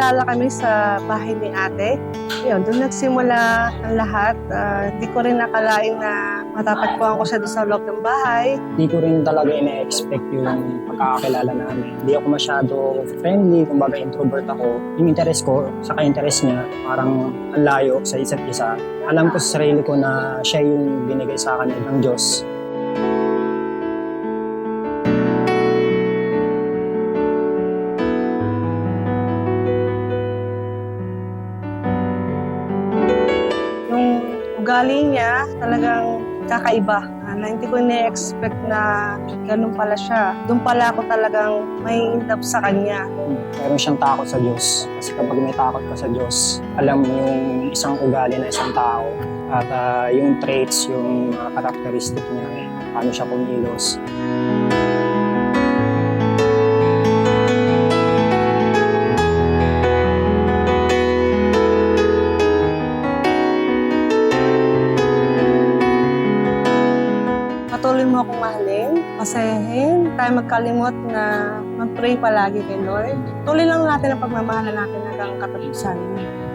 nagkakilala kami sa bahay ni ate. Yun, doon nagsimula ang lahat. Di ko rin nakalain na matatagpuan ko siya doon sa loob ng bahay. Hindi ko rin talaga ina-expect yung pagkakakilala namin. Hindi ako masyado friendly, kumbaga introvert ako. Yung interest ko, saka interest niya, parang ang layo sa isa't isa. Alam ko sa sarili ko na siya yung binigay sa akin ng Diyos. Yung ugali niya talagang kakaiba. Na hindi ko na-expect na ganun pala siya. Doon pala ako talagang may indap sa kanya. Meron siyang takot sa Diyos. Kasi kapag may takot ka sa Diyos, alam mo yung isang ugali na isang tao. At yung traits, yung mga karakteristik niya, paano siya kumilos. Patuloy mo akong mahalin, pasayahin, tayo magkalimot na mag-pray palagi kay Lord. Tuloy lang natin ang pagmamahalan natin hanggang katapusan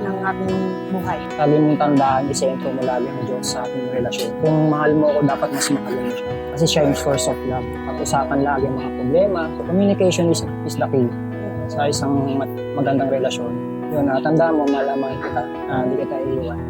ng ating buhay. Sabi mong tandaan, isentro mo lagi ang Diyos sa ating relasyon. Kung mahal mo ako, dapat mas mahal mo siya. Kasi siya yung source of love. Pag-usapan lagi ang mga problema. Communication is the key sa isang magandang relasyon. Yun, tandaan mo, malaman kita na hindi kita iiwan.